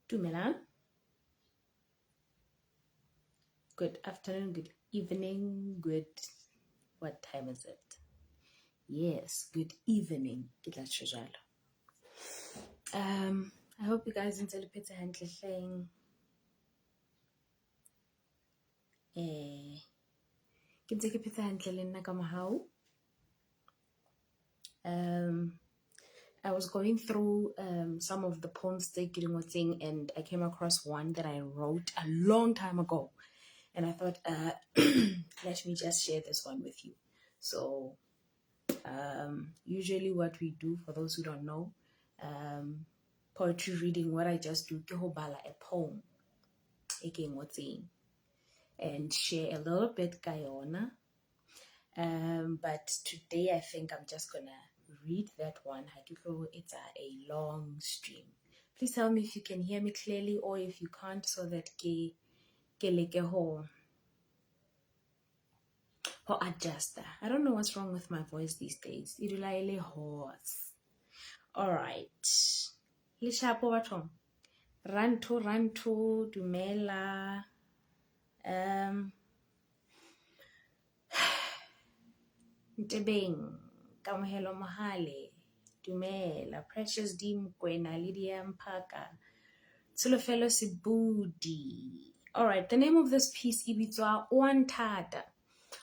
Dumelang. Good afternoon, good evening, good... What time is it? Yes, good evening. I hope you guys enjoy the pizza handle thing. Can take a pizza handle in Nakamahau. I was going through some of the poems they getting what thing, and I came across one that I wrote a long time ago, and I thought, let me just share this one with you. So usually what we do, for those who don't know, poetry reading, what I just do, ke ho bala a poem, again what's in, and share a little bit kayona. But today I think I'm just gonna read that one. It's a long stream. Please tell me if you can hear me clearly or if you can't, so that ke leke ho adjust that. I don't know what's wrong with my voice these days. Idulaile horse. All right. Lishapo bathong. Ranto dumela. Ntebeng kamohelo mohale dumela. Precious D Mkwena, Lydia Mpaka, Tsulofelo Sibudi. All right, the name of this piece ibitswa Wantata.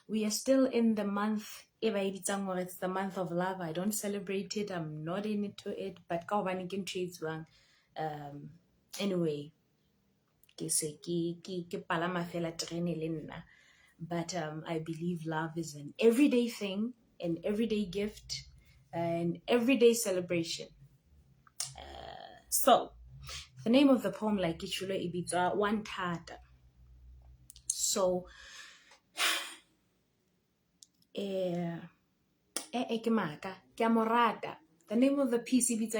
We are still in the month, it's the month of love. I don't celebrate it, I'm not into it, but anyway, but I believe love is an everyday thing, an everyday gift, an everyday celebration. So the name of the poem, like Ichulo Ibitwa Wantata. So the name of the piece is the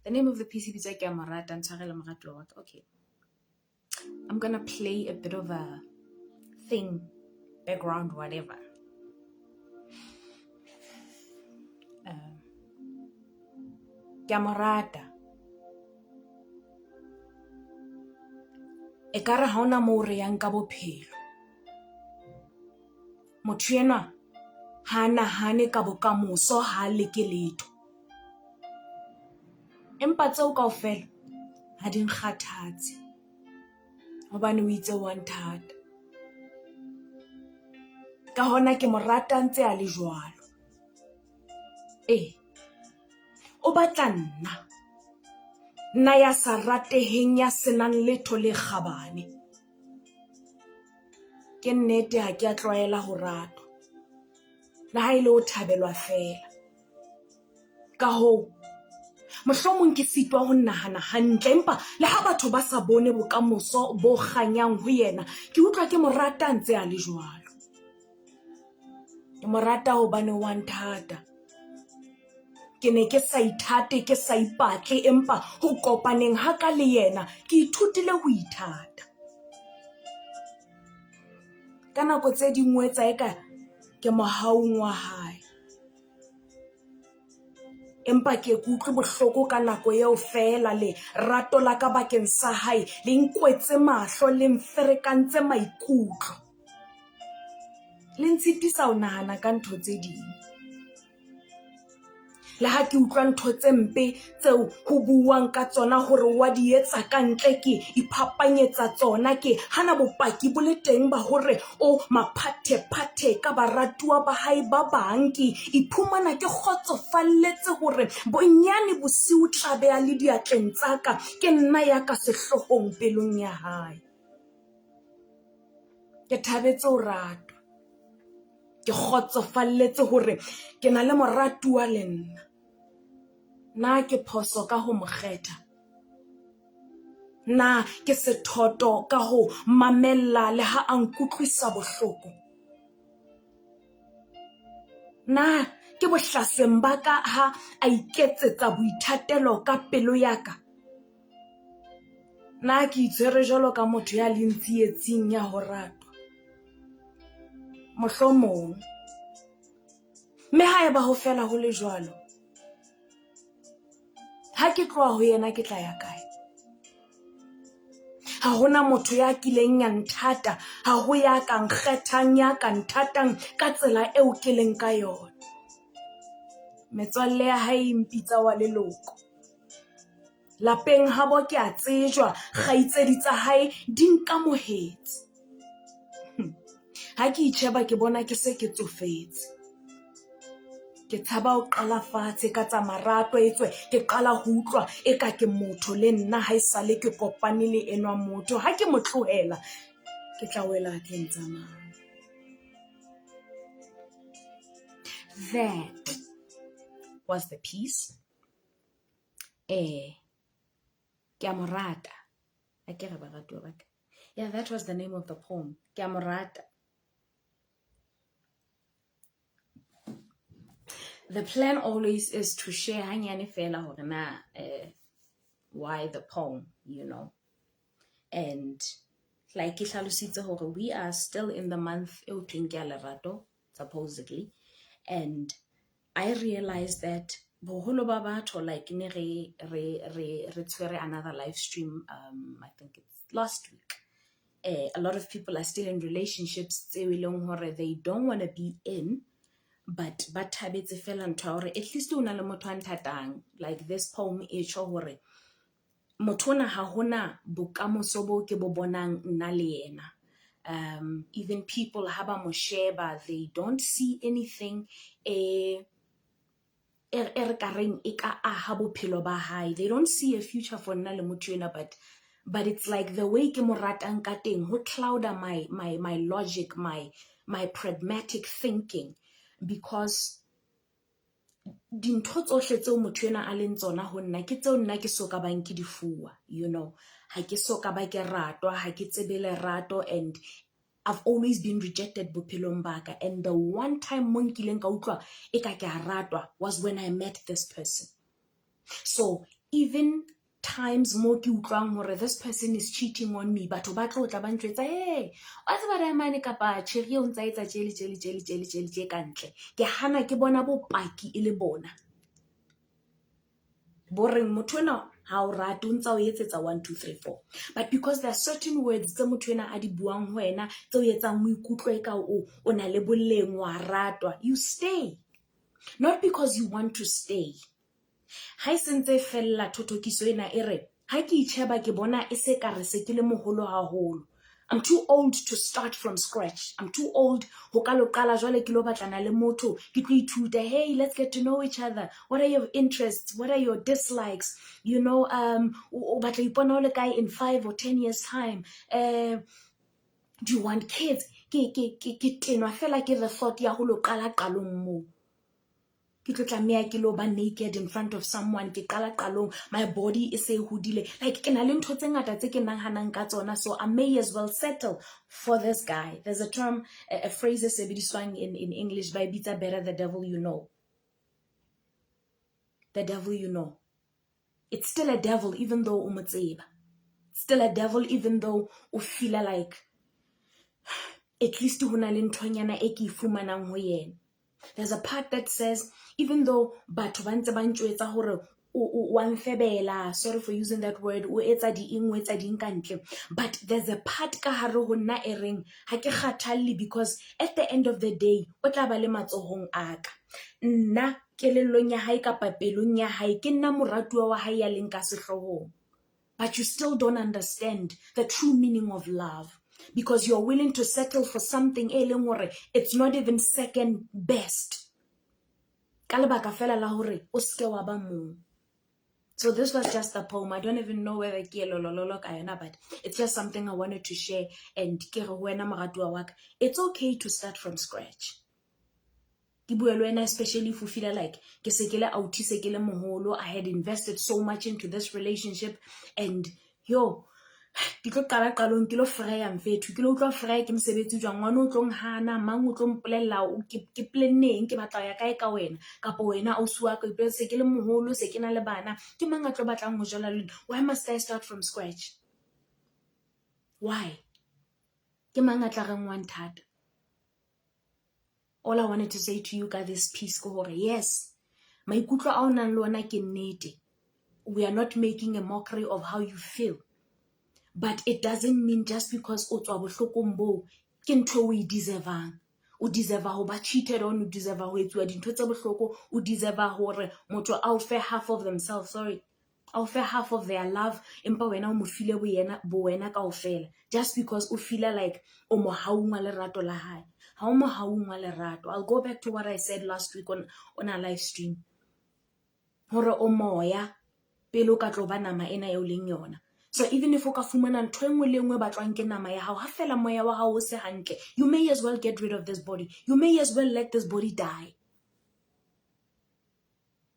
name of the piece is okay. I'm gonna play a bit of a thing, background, whatever. Kamorata. Ekara haona mo re yang ka bophelo. Motho enwa ha nahane ka bokamoso ha leke letho. Empa tseo kaofela ha di nkgathatse. Hobane o itse wa nthata. Ka hona ke mo rata ntse a le jwalo. O batla nna. Nna ya sa rateheng ya senang letho le kgabane. Ke nnete ha ke a tlwaela ho ratwa. Le ha ile o thabelwa fela. Ka hoo, mohlomong ke sitwa ho nahana hantle, empa le ha batho ba sa bone bokamoso bo kganyang ho yena, ke utlwa ke mo rata ntse a le jwalo. Ke mo rata hobane wa nthata. Ke ne ke sa ithate, ke sa ipatle, empa ho kopaneng ha ka le yena, ke ithutile ho ithata. Ka nako tse dingwe tsa eka ke mohaung wa hae. Empa ke utlwe bohloko ka nako eo fela, le rato la ka bakeng sa hae le nkwetse mahlo, le mferekantse maikutlo. Le ntshitisa ho nahana ka ntho tse ding. Le ha ke utlwa ntho tse mpe tseo ho buang ka tsona hore wa di etsa ka ntle, ke iphapanyetsa tsona, ke hana bopaki bo le teng ba hore o maphathe-phathe ka baratuwa ba hae ba bang, ke iphumana ke kgotsofalletse hore bonyane bosiu tla beha le diatleng tsa ka, ke nna ya ka sehlohong pelong ya hae. Ke thabetse ho ratwa. Ke kgotsofalletse hore ke na le moratuwa le nna. Na ke phoso ka ho mo kgetha? Na ke sethoto ka ho mamella le ha a nkutlwisa bohloko? Na ke bohlaseng ba ka ha a iketsetsa boithatelo ka pelo ya ka? Na ke itshwere jwalo ka motho ya leng tsietsing ya ho ratwa. Mohlomong. Mme haeba ho fela ho le jwalo, ha ke tloha ho yena ke tla ya kae? Ha hona motho ya kileng ya nthata, ha ho ya ka nkgethang ya ka nthatang ka tsela eo ke leng ka yona. Metswalle ya hae impitsa wa leloko. Lapeng habo ke a tsejwa, kgaitsedi tsa hae di nkamohetse. Ha ke itjheba ke bona ke se ke tsofetse. Ke tshaba ho qala fatshe ka tsa marato etswe, ke qala ho utlwa eka ke motho le nna ha esale ke kopane le enwa motho. Ha ke mo tlohela, ke tla wela ke ntsamang. That was the piece. Ke a mo rata. Akere baratuwa ba ka. Yeah, that was the name of the poem. Ke a mo rata. The plan always is to share hanyane fela hore na why the poem, you know. And like ke hlalositse hore we are still in the month eo thweng ke ya lerato, supposedly. And I realized that boholo ba batho like ne re tshwere another live stream, I think it's last week. A lot of people are still in relationships tseo eleng hore they don't want to be in, but ba thabetse fela ntho ya hore at least o na le motho a nthatang. Like this poem e tjho hore motho ona ha hona bokamoso bo ke bo bonang nna le yena. Even people ha ba mo sheba, they don't see anything re kareng e ka aha bophelo ba hae. They don't see a future for nna le motho ena, but it's like the way ke mo ratang ka teng ho clouda my logic, my pragmatic thinking, because dintho tsohle tseo motho ena a leng tsona ho nna ke tseo nna ke soka bang ke di fuwa, you know. Ha ke soka ba ke ratwa, ha ke tsebe lerato, and I've always been rejected bophelong ba ka. And the one time mo nkileng ka utlwa eka ke a ratwa was when I met this person. So even times mo ke utlwang hore this person is cheating on me, batho ba tlo tla ba ntjwetsa wa tseba Diamane kapa Cherry o ntsa etsa tjeli ka ntle, ke hana ke bona bopaki e le bona boreng motho ena ha o rate o ntsa o etsetsa 1 2 3 4. But because there are certain words tse motho ena a di buang ho wena tse o etsang mo ikutlwe ka o na le boleng wa ratwa, you stay, not because you want to stay. Ha sentse fella thothokiso ena ere ha ke itsheba ke bona e se ka re se ke le moholo haholo. I'm too old to start from scratch. I'm too old ho ka lo qala jwale ke lo batlana le motho ke tlo ithuta, hey, let's get to know each other. What are your interests? What are your dislikes? You know, o batla ipona o le kae in 5 or 10 years time? Do you want kids? Ke tenwa fela ke the thought ya ho lo qala qalong mo. Ke tlo tlameha ke lo ba naked in front of someone, ke qala qalong, my body is se hodile, like ke na le ntho tse ngata tse ke nahanang ka tsona, so I may as well settle for this guy. There's a term, a phrase se sebediswang in English by bitsa better the devil you know. The devil you know. It's still a devil even though o mo tseba. Still a devil even though o feel like at least ho na le nthonyana e ke ifumanang ho yena. There's a part that says, even though batho ba ntse ba ntjwetsa hore o anfebela, sorry for using that word, o etsa di eng, o etsa di eng ka ntle, but there's a part ka hare ho nna e reng ha ke kgathalle, because at the end of the day o tla ba le matsohong a ka. Nna kelellong ya hae kapa pelong ya hae ke nna moratuwa wa hae ya leng ka sehlohong. But you still don't understand the true meaning of love, because you're willing to settle for something it's not even second best. So this was just a poem. I don't even know whether but it's just something I wanted to share. And it's okay to start from scratch. Especially if you feel like I had invested so much into this relationship, and ke tlo qala qalong ke lo freya mfethu, ke lo utlwa freya ke mosebetsi jwang, ngwana o tlong hana, mang o tlo mpolella ke planneng ke batla ya kae ka wena, kapa wena o suwa ka ipela se ke le moholo, se ke na le bana, ke mang a tlo batlang ho jala le. Why must I start from scratch? Why? Ke mang a tla reng wa nthata? All I wanted to say to you guys this piece ko hore, yes, maikutlo a o nang le ona ke nnete. We are not making a mockery of how you feel. But it doesn't mean just because o tswa bohlokong boo ke ntho o e deservang. O deserve ho ba cheated on, o deserve ho etsuwa dintho tse bohloko, o deserve hore motho a o fe half of themselves, a o fe half of their love, empa wena o mo file bo wena kaofela, just because o feel like o mo haungwa lerato la hae. Ha o mo haungwa lerato. I'll go back to what I said last week on our live stream. Hore o moya pele o ka tlo ba nama ena eo leng yona. So even if o ka fumana ntho engwe le engwe batlwang ke nama ya hao, ha fela moya wa hao o se hantle, you may as well get rid of this body. You may as well let this body die.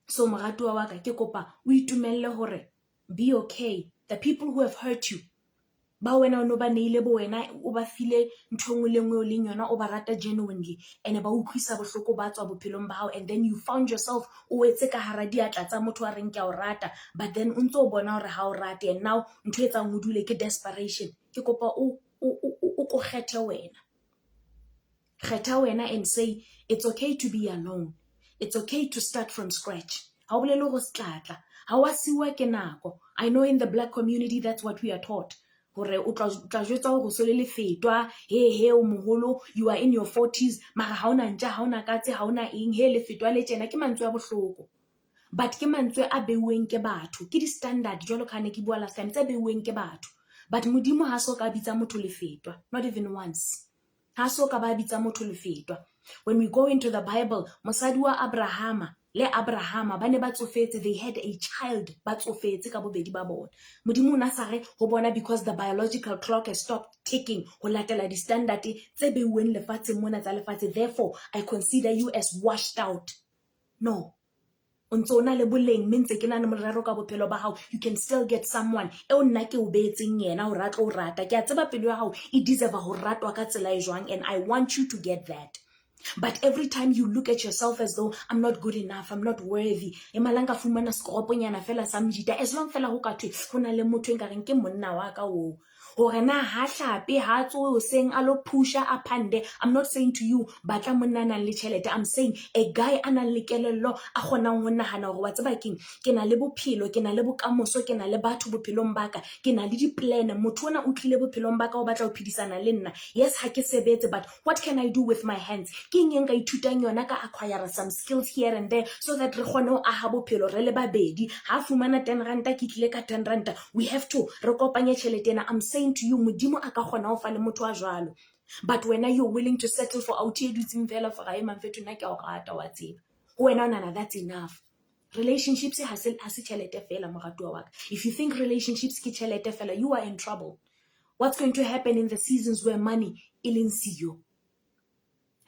So moratuwa wa ka ke kopa o itumelle hore be okay. The people who have hurt you, ba wena o no ba neile bo wena, o ba file ntho engwe le engwe o leng yona, o ba rata genuinely, and ba utlwisa bohloko ba tswa bophelong ba hao, and then you found yourself o etse ka hara diatla tsa motho a reng ke a o rata, but then o ntse o bona hore ha o rate, and now ntho e tsang o dule ke desperation. Ke kopa o ko kgethe wena. Kgetha wena and say it's okay to be alone. It's okay to start from scratch. Ha o bolele go setlatla, ha wa siwa ke nako. I know in the black community that's what we are taught. Hore o tla jwetsa go so le fetwa, he o moholo, you are in your 40s, mara ha ona ntja, ha ona katse, ha ona eng, he le fetwa le tjena ke mantswe a bohloko. But ke mantswe a beuweng ke batho, ke di standard jwalo ka ne ke bua last time, tse beuweng ke batho. But modimo ha so ka bitsa motho le fetwa, not even once. Ha so ka ba bitsa motho le fetwa. When we go into the Bible, mosadi wa Abrahama le Abrahama ba ne ba tsofetse, they had a child, ba tsofetse ka bobedi ba bona. Modimo na sa re ho bona because the biological clock has stopped ticking, ho latela di standard tse beuweng lefatsheng mona tsa lefatshe, therefore I consider you as washed out. No. O ntse o na le boleng, mme ntse ke na le morero ka bophelo ba hao, you can still get someone eo nna ke o beetseng yena o ratla o rata. Ke a tseba pelo ya hao e deserve ho ratwa ka tsela e jwang, and I want you to get that. But every time you look at yourself as though I'm not good enough, I'm not worthy, e malanga fumana skroponyana fela sa mjita, as long fela ho ka thwe ho na le motho enkareng ke monna wa ka o hore na ha hlape ha tso seng a lo pusha a phande. I'm not saying to you batla monna nang le tjhelete, I'm saying a guy a nang le kelello a kgonang ho nahana hore wa tseba keng, ke na le bophelo, ke na le bokamoso, ke na le batho bophelong ba ka, ke na le di-plan, motho ona o tlile bophelong ba ka o batla ho phedisana le nna. Yes, ha ke sebetse, but what can I do with my hands? Ke eng ka ithutang yona ka acquire some skills here and there, so that re kgone ho aha bophelo re le babedi. Ha fumana 10 ranta ke tlile ka 10 ranta, we have to re kopanye tjhelete ena. I'm saying to you, modimo a ka kgona ho fa le motho a jwalo. But when you're willing to settle for auti e dutseng fela for ga e manfetho nna ke a o rata wa tseba, ho wena ona that's enough. Relationships ha se tjhelete fela moratuwa wa ka. If you think relationships ke tjhelete fela, you are in trouble. What's going to happen in the seasons where money e leng siyo?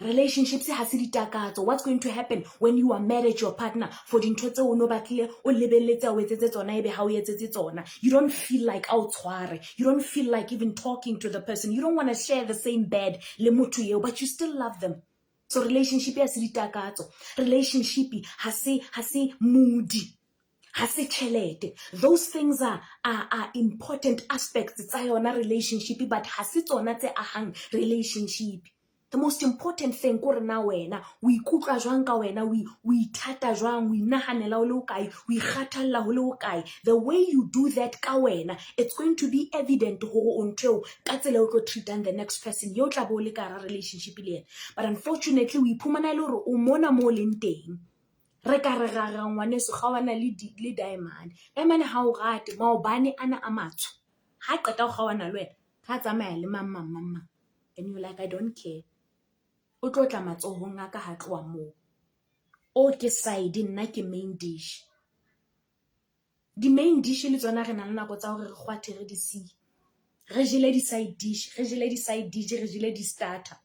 Relationships ha se ditakatso. What's going to happen when you are mad at your partner for dintho tse o no batlile o lebelletse o etsetse tsona ebe ha o etsetse tsona? You don't feel like a o tshware. You don't feel like even talking to the person. You don't want to share the same bed le motho eo, but you still love them. So relationship ha se ditakatso. Relationship ha se moody. Ha se tjhelete. Those things are important aspects tsa yona relationship, but ha se tsona tse ahang relationship. The most important thing kore na wena o ikutlwa jwang ka wena, o ithata jwang, o inahanela o le hokae, o ikgathalla ho le hokae. The way you do that ka wena, it's going to be evident hore o ntho ka tsela o tlo treatang the next person yo tla bo le ka hara relationship le yena. But unfortunately o iphumana ile hore o mona mo leng teng. Re ka re ga ngwaneso ga wana le diamond ha o rate maobane ana a matsho, ha qeta go gawana le wena ka tsamaya le mama, and you like I don't care. O tlo tla matsohong a ka ha tloa moo. O ke side nna ke main dish. Di main dish le tsona re na le nako tsa hore re kgwathe re di siye. Re jele di side dish, re jele di side dish, re jele di starter.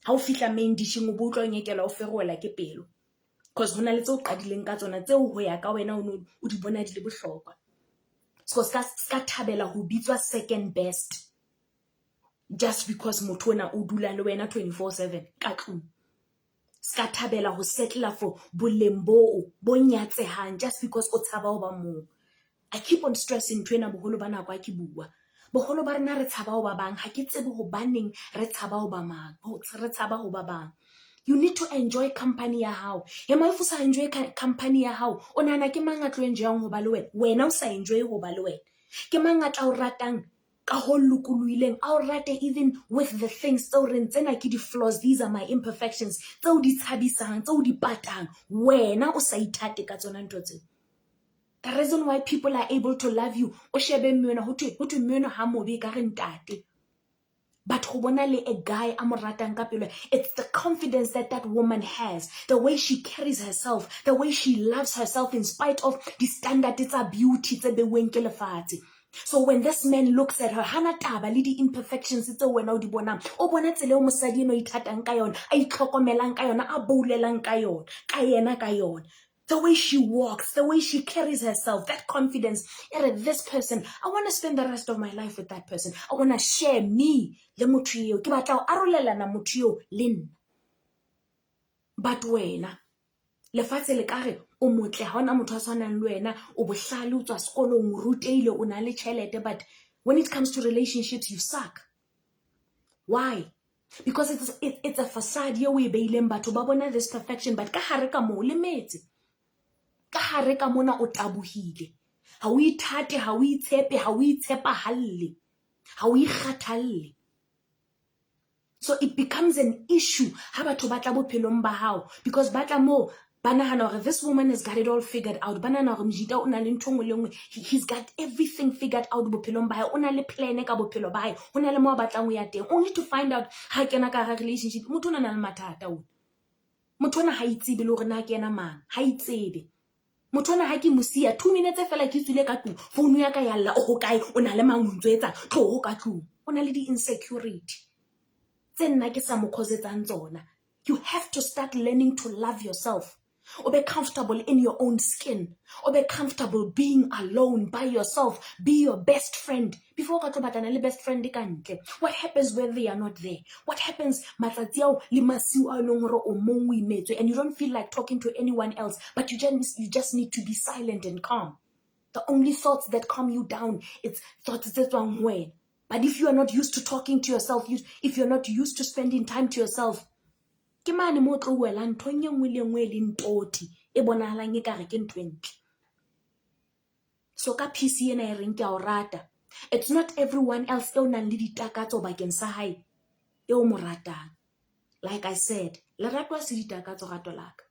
Ha o fihla main dishing o bo tlo nyekela o ferola ke pelo. Because hona le tse o qadileng ka tsona tse ho ya ka wena o di bona di le bohlokwa. So ska thabela ho bitswa second best just because motho ona o dula le wena 24/7 ka tlung. Ska thabela ho settle for boleng bo nyatsehang just because o tshaba ho ba moo. I keep on stressing twena boholo ba nako a ke bua. Boholo ba rena re tshaba ho ba bang, ha ke tsebe hobaneng re tshaba ho ba mang, re tshaba ho ba bang. You need to enjoy company ya hao. Ya ma if o sa enjoy company ya hao, o nahana ke mang a tlo enjoyang ho ba le wena? Wena o sa enjoy ho ba le wena. Ke mang a tla o ratang ka ho lokuluileng, a o rate even with the things tseo reng tsena ke di-flaws, these are my imperfections, tseo di tshabisang, tseo di patang, wena o sa ithate ka tsona ntho tseo. The reason why people are able to love you, o shebe mmeno, ho thwe mmeno ha mobe ka re ntate. But go bona le a guy a mo ratang ka pelo, it's the confidence that that woman has, the way she carries herself, the way she loves herself in spite of the standards tsa beauty tse beuweng ke lefatshe. So when this man looks at her, hana taba le di imperfections tse wena o di bonang, o bona tsela o mosadi eno ithatang ka yona, a itlhokomelang ka yona, a boulelang ka yona, ka yena ka yona. The way she walks, the way she carries herself, that confidence. This person, I want to spend the rest of my life with that person. I want to share me, le motho eo. Ke batla ho arolelana motho eo le nna. But wena, lefatshe le kare o motle, ha ona motho a tshwanang le wena, o bohlale, o tswa sekolong, o ruteile, o na le tjhelete, but when it comes to relationships, you suck. Why? Because it's a facade eo o e beileng batho ba bona this perfection, but ka hare ka moo le metse. Ka hare ka mona o tabohile, ha o ithate, ha o itshepe, ha o itshepahalle, ha o ikgathalle. So it becomes an issue ha batho ba tla bophelong ba hao, because ba tla mo ba nahana hore this woman has got it all figured out, ba nahana hore Mjida o na le ntho nngwe le nngwe, he's got everything figured out bophelong ba hae, o na le plan ka bophelo ba hae, o na le mo a batlang ho ya teng, only to find out ha kena ka hara relationship motho o na le mathata o. Motho ona ha itsebe le hore na ke ena mang, ha itsebe. Motho ona ha ke mosia 2 minutes fela ke tswile ka tlung, phone ya ka ya lla, o ho kae, o na le mang o ntsetsa tloho ka tlung, o na le di insecurity tse nna ke sa mo khosetsang tsona. You have to start learning to love yourself. O be comfortable in your own skin. O be comfortable being alone by yourself. Be your best friend. Before ka tlo batlana le best friend ka ntle. What happens when they are not there? What happens matsatsi ao le masiu a leng hore o mong o imetswe and you don't feel like talking to anyone else, but you just need to be silent and calm. The only thoughts that calm you down, it's thoughts tse tswang ho wena. But if you are not used to talking to yourself, if you're not used to spending time to yourself, ke mane mo tlo wela nthong e nngwe le nngwe le ntoti e bonahalang e kare ke ntho e ntle. So ka PC ena e reng ke a o rata, it's not everyone else eo nang le ditakatso bakeng sa hae eo mo ratang. Like I said, lerato ha se ditakatso rato laka.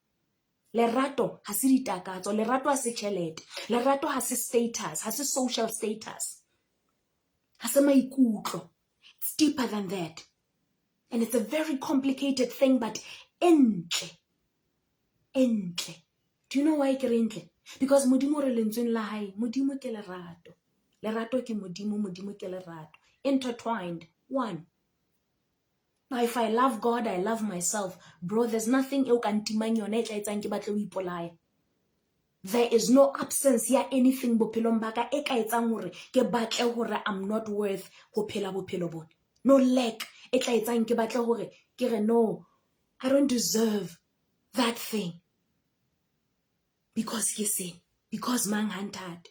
Lerato ha se ditakatso, lerato ha se tjhelete, lerato ha se status, ha se social status, ha se maikutlo. It's deeper than that. And it's a very complicated thing, but entle. Entle. Do you know why ke re entle? Because modimo re lentsweng la hae, modimo ke lerato. Lerato ke modimo, modimo ke lerato. Intertwined. One. Now if I love God, I love myself. Bro, there's nothing eo ka ntimang yona e tla etsang ke batle ho ipolaya. There is no absence ya anything bophelong ba ka e ka etsang hore ke batle hore I'm not worth ho phela bophelo bona. No lack e tla etsang ke batle hore ke re no, I don't deserve that thing. Because ke se, because mang hantat.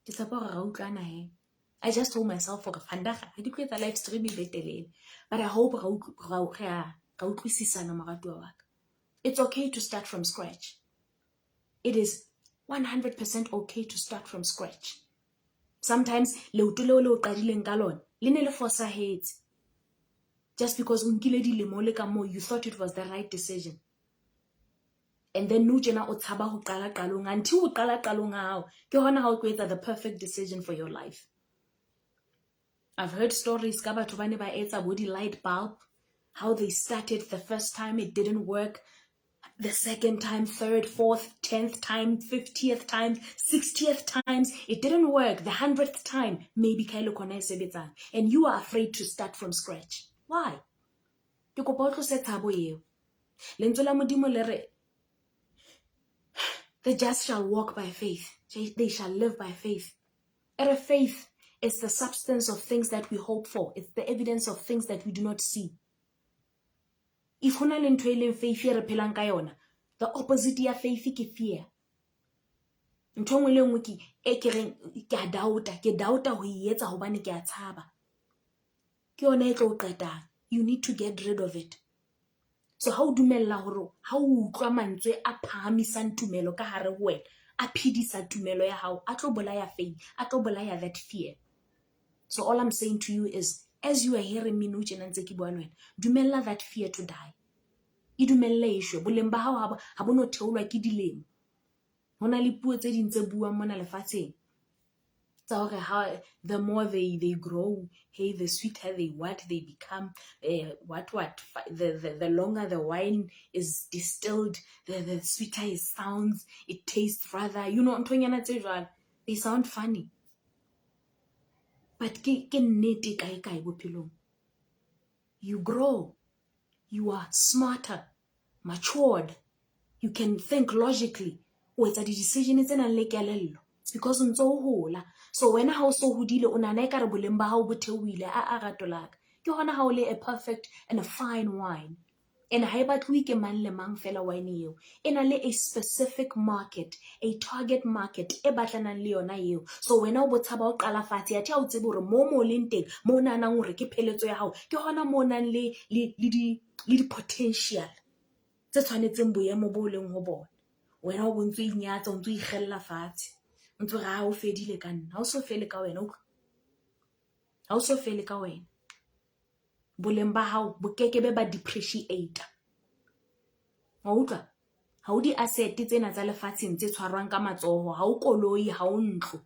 Ke tsapa hore ra utlwana he. I just told myself for fandaga ha di tlo etsa live stream e betelele, but I hope ra utlwisisana moratuwa wa ka. It's okay to start from scratch. It is 100% okay to start from scratch. Sometimes leoto leo le o qadileng ka lona le ne le fosahetse. Just because unkile dilemo le ka moo, you thought it was the right decision. And then nou jena o tshaba ho qala qalong, until o qala qalong hao ke hona ha o tlo etsa the perfect decision for your life. I've heard stories ka batho ba ne ba etsa body light bulb, how they started the first time, it didn't work. The second time, third, fourth, 10th time, 50th time, 60th times, it didn't work. The 100th time, maybe kailo kona e sebetsang. And you are afraid to start from scratch. Why? Ke kopa o tlose tshabo eo. Lentswe la modimo le re, the just shall walk by faith. They shall live by faith. And faith is the substance of things that we hope for. It's the evidence of things that we do not see. If hona le ntho e leng faith e re phelang ka yona, the opposite ya faith ke fear. ntho ngwe le ngwe ke a doubta ho etsa hobane ke a tshaba. Ke yona e tlo qetang. You need to get rid of it. So ha o dumella hore ha o utlwa mantswe a phahamisang tumelo ka hare ho wena, a phedisa tumelo ya hao, a tlo bolaya faith, a tlo bolaya that fear. So all I'm saying to you is, as you are hearing me nou tjena ntse ke bua le wena, dumella that fear to die. E dumelle e shwe. Boleng ba hao ha bo no theolwa ke dilemo. Hona le puo tse ding tse buang mona lefatsheng. So how the more they grow, hey, the sweeter they become, the longer the wine is distilled, the sweeter it sounds, it tastes rather, they sound funny. But you grow, you are smarter, matured, you can think logically. It's a decision it's because ntso hola. So when ha o so hodile o nana ekare boleng ba hao bo theohile a ratolaka. Ke hona ha o le a perfect and a fine wine. And ha e batlwe ke mang le mang fela wine eo. Ena le a specific market, a target market e batlanang le yona eo. So when o botshaba o qala fatshe ya o tsebe hore mo leng teng mo nanang hore ke pheletso ya hao. Ke hona mo nang le di potential tse tshwanetseng boemo bo leng ho bona. Wena o bontse inyatsa o ntse o ikgella fatshe. Ntse ga o fedile ka nna. Ha o so fele ka wena. Ha o so fele ka wena. Boleng ba hao bo kekebe ba depreciate. Wa utlwa? Ha o di asset tsena tsa lefatsheng tse tshwarwang ka matsoho, ha o koloi, ha o ntlo.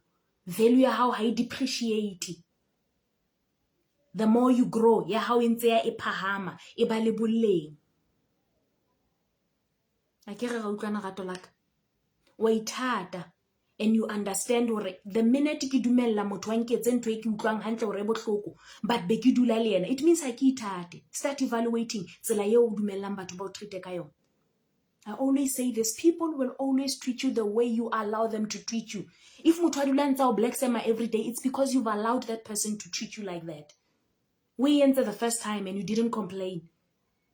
Value ya hao ha e depreciate. The more you grow, ya hao ntse ya e phahama, e ba le boleng. A ke re ga utlwana rato laka. Wa ithata. And you understand hore the minute ke dumella motho wa nketse ntho e ke utlwang hantle hore bohloko, but be ke dula le yena, it means ha ke ithate. Start evaluating tsela eo o dumellang batho ba o treat ka yona. I always say this, people will always treat you the way you allow them to treat you. If motho a dula ntse o black sema every day, it's because you've allowed that person to treat you like that. We enter the first time and you didn't complain.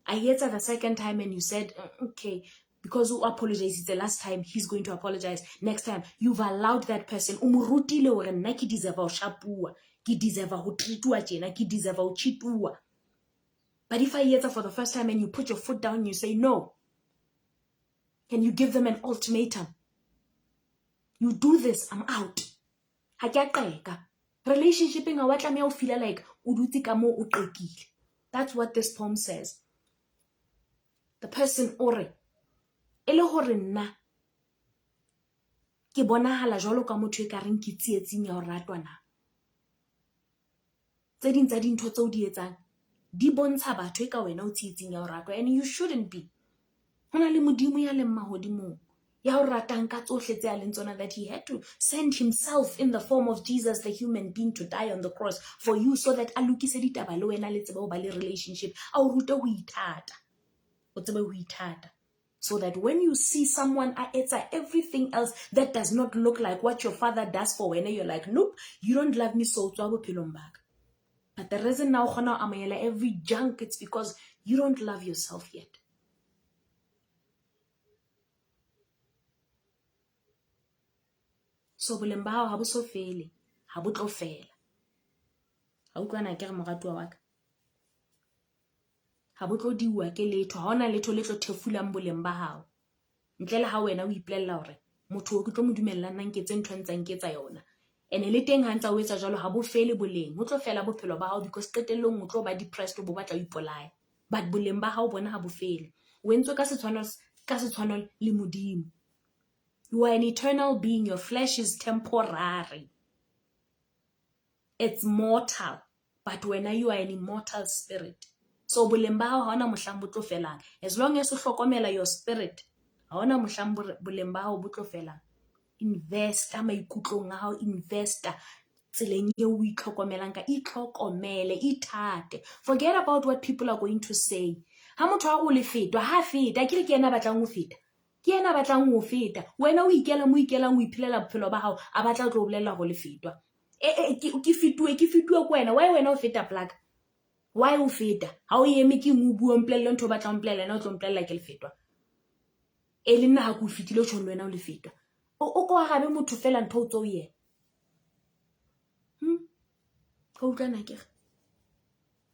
I enter the second time and you said, okay, because you apologized the last time, he's going to apologize. Next time, you've allowed that person. Umurutile hore nna ke deserve ho shapua, ke deserve ho treatwa tjena, ke deserve ho cheatwa. But if I enter for the first time and you put your foot down and you say no, and you give them an ultimatum, you do this, I'm out. Ha ke a qeka. Relationshiping a watla me o feel like o dutse ka mo o qekile. That's what this poem says. The person ore ele hore nna ke bonahala jwalo ka motho e ka reng ke tsietsing ya ho ratwa na. Tse ding tsa dintho tseo di etsang di bontsha batho e ka wena o tsietsing ya ho ratwa, and you shouldn't be. Hona le modimo ya le mahodimong ya ho ratang ka tsohle tse a leng tsona, that he had to send himself in the form of Jesus the human being to die on the cross for you, so that a lokise ditaba le wena le tsebe ho ba le relationship, a o rute ho ithata, o tsebe ho ithata. So that when you see someone etsa everything else that does not look like what your father does for when you're like, nope, you don't love me, so tswa bophelong baka. But the reason now khona amayela every junk, it's because you don't love yourself yet. So boleng ba hao ha bo so fele, ha bo tlo fela. Ha utlwana ke re moratuwa wa ka. Ha bo tlo diwa ke letho, ha ona letho le tlo thefulang boleng ba hao. Ntle le ha wena o ipolella hore motho o ke tlo mo dumella nna nketse ntho ntse nketsa yona. Ene le teng ha ntse o etsa jalo ha bo fele boleng, ho tlo fela bophelo ba hao, because qetellong o tlo ba depressed, o bo batla o ipolaya. But boleng ba hao bona ha bo fele. O entswe ka setshwano le modimo. You are an eternal being, your flesh is temporary. It's mortal, but when you are an immortal spirit. So boleng ba hao ha ona mohlang bo tlo felang. As long as o hlokomela your spirit, ha ona mohlang boleng ba hao bo tlo felang. Invest maikutlong a hao, invest tseleng eo o itlhokomelang ka, itlhokomele, ithate. Forget about what people are going to say. Ha motho a go le fetwa, ha feta, ke re ke ena batlang ho feta. Ke ena batlang ho feta. Wena o ikela mo ikelang o iphelela bophelo ba hao, a batla tlo bolella go le fetwa. Ke fitwe ko wena. Why wena o feta plaka? Why o feta? Ha o eme ke mo bua mpolelle ntho batla mpolella, na o tlo mpolella ke le fetwa. E le nna ha ke o fitile o tshone wena o le fetwa. o ko arabe motho fela ntho o tso yena go utlwana ke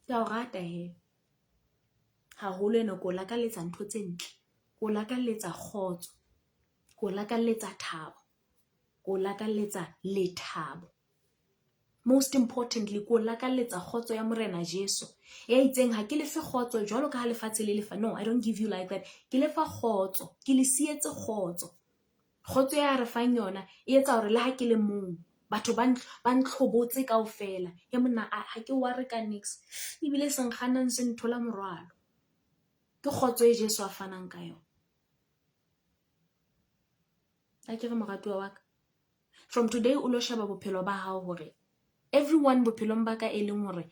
ya o rata he haholo ene ko lakaletsa ntho tse ntle ko lakaletsa khotso ko lakaletsa thabo ko lakaletsa lethabo most importantly ko lakaletsa khotso ya morena Jesu ya itseng ha ke le fe khotso jwalo ka ha lefatshe le lefa. No, I don't give you like that. Ke le fa khotso, ke le sietse khotso. Khotso ya re fang yona e etsa hore le ha ke le mong batho ba ntlhobotse kaofela ya mona ha ke ware ka nix ebile seng kganang se nthola morwalo ke khotso e Jesu a fanang ka yona. A ke re moratuwa wa ka, from today o lo sheba bophelo ba hao hore everyone bophelong ba ka e leng hore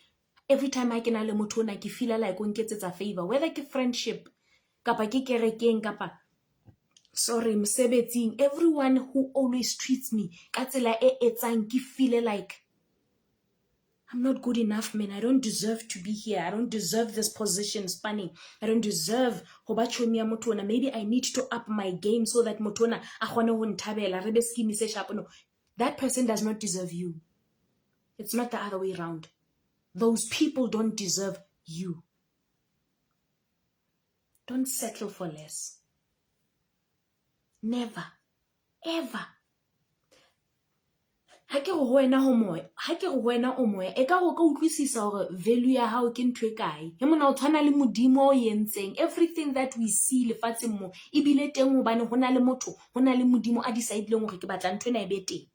every time I ke na le motho ona ke feel like o nketsetsa favor, whether ke friendship kapa ke kerekeng kapa mosebetsing, everyone who always treats me ka tsela e etsang ke feel like I'm not good enough, man. I don't deserve to be here. I don't deserve this position spanning. I don't deserve ho ba chomi ya motho ona. Maybe I need to up my game so that motho ona a kgone ho nthabela re be scheme se sharp. No, that person does not deserve you. It's not the other way around. Those people don't deserve you. Don't settle for less. Never, ever. Ha ke re ho wena o moya e ka go ka utlwisisa hore value ya hao ke ntwe kae he mona o tshwana le modimo o yentseng everything that we see lefatsheng mo e bile teng hobane hona le motho hona le modimo a decidileng hore ke batla ntwe na e be teng.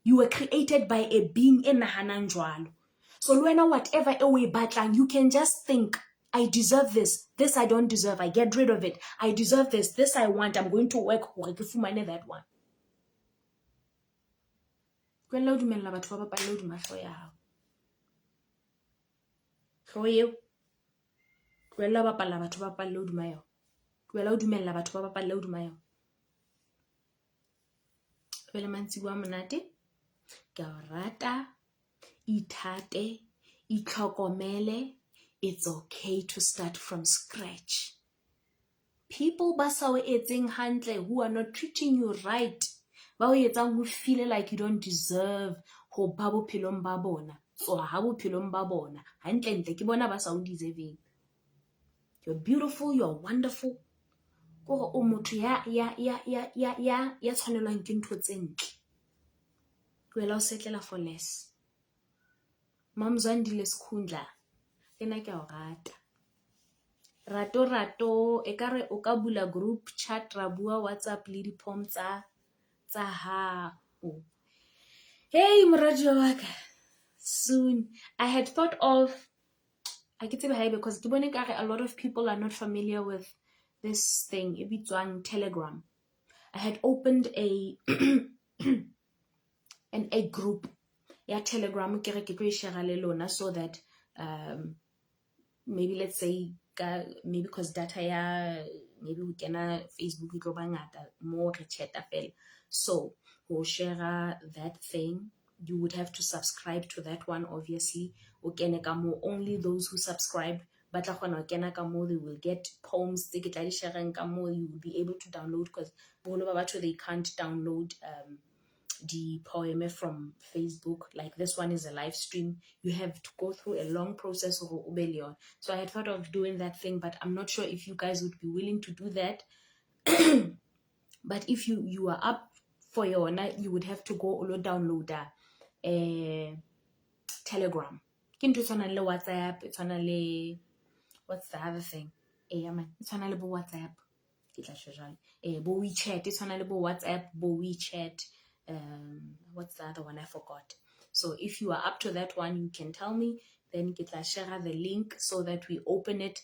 You were created by a being e nahanang jwalo. So le wena whatever e o e batlang, you can just think, I deserve this I don't deserve, I get rid of it. I deserve this I want, I'm going to work hore ke fumane that one. Tlohella ho dumella batho ba bapalle hodima hlooho ya hao. Hlooho eo tlohella ho bapalla batho ba bapalle hodima yona. Tlohella ho dumella batho ba bapalle hodima yona. Jwale mantsibuwa a monate, ke a o rata, ithate, itlhokomele. It's okay to start from scratch. People ba sa o etseng hantle, who are not treating you right, ba o etsang ho feel like you don't deserve ho ba bophelong ba bona. So ha bophelong ba bona hantle ke bona ba sa o deserving. You're beautiful, you're wonderful. Ko o motho ya tshwanelwang ke ntho tse ntle. Tlohela o setlela for less. Mamzwandile Sikhundla ena ke a o rata. Rato ekare o ka bula group chat ra bua WhatsApp le di-pom tsa hao. Hey moradiwa wa ka, soon. I had thought of because ke bone kare a lot of people are not familiar with this thing e bitswang Telegram. I had opened a group ya Telegram ke re ke tlo e share le lona so that maybe let's say maybe because data ya maybe we can Facebook we tlo bangata more re chata fela. So we'll share that thing. You would have to subscribe to that one, obviously. Okay, only those who subscribe, but they will get poems. You will be able to download because they can't download the poem from Facebook. Like this one is a live stream. You have to go through a long process of Obelion. So I had thought of doing that thing, but I'm not sure if you guys would be willing to do that. But if you are up for your night, you would have to go download Telegram. It's on WhatsApp, it's on what's the other thing? It's on WhatsApp. Bo WeChat, it's on WhatsApp, Bo WeChat. What's the other one? I forgot. So if you are up to that one, you can tell me. Then share the link so that we open it.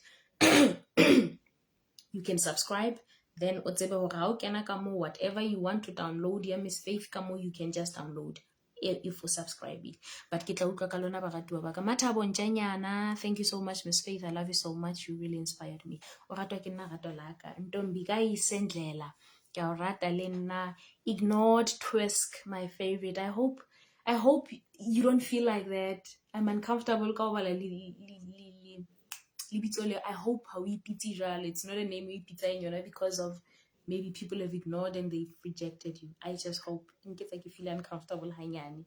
You can subscribe. Then whatever you want to download, yeah, Miss Faith Kamo, you can just download if you subscribe it. But thank you so much, Miss Faith. I love you so much. You really inspired me. Ignored twist, my favorite. I hope you don't feel like that. I'm uncomfortable. I hope how we pity it's not a name we pizza in because of maybe people have ignored and they've rejected you. I just hope nketsa ke feel uncomfortable hanyane.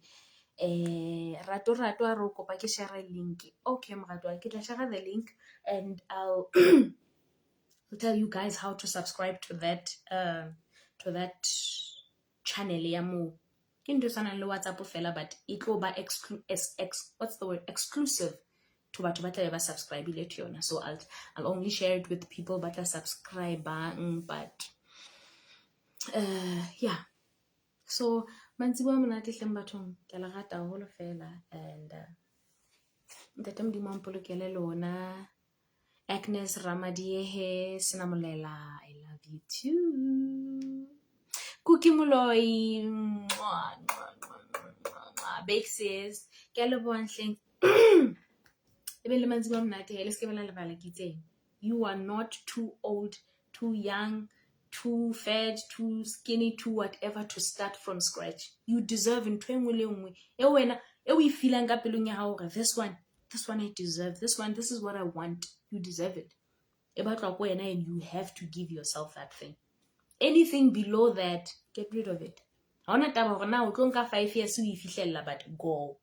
Rato a re kopa ke share link. Okay morato, ke tla share the link and I'll tell you guys how to subscribe to that channel ya mo. Ke ntho sana le WhatsApp fela, but it will be what's the word, exclusive to batho ba tla ba subscribe to yona. So I'll only share it with people but subscribe but yeah. So mantsiba monate hleng bathong, ke la rata haholo fela, and ntate modimo a mpolokele lona. Agnes Ramadiehe Sinamolela, I love you too. Cookie Moloi, Bake sis, Galabon Sling. You are not too old, too young, too fat, too skinny, too whatever to start from scratch. You deserve in this one I deserve, this is what I want. You deserve it. And you have to give yourself that thing. Anything below that, get rid of it. Now 5 years but go.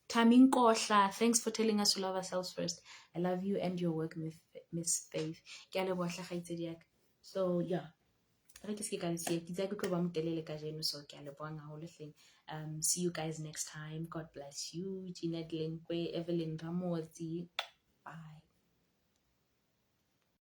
Taming Kosha, thanks for telling us to love ourselves first. I love you and your work, Miss Faith. So yeah. See you guys next time. God bless you. Gina Dlenkwe, Evelyn Ramoti. Bye.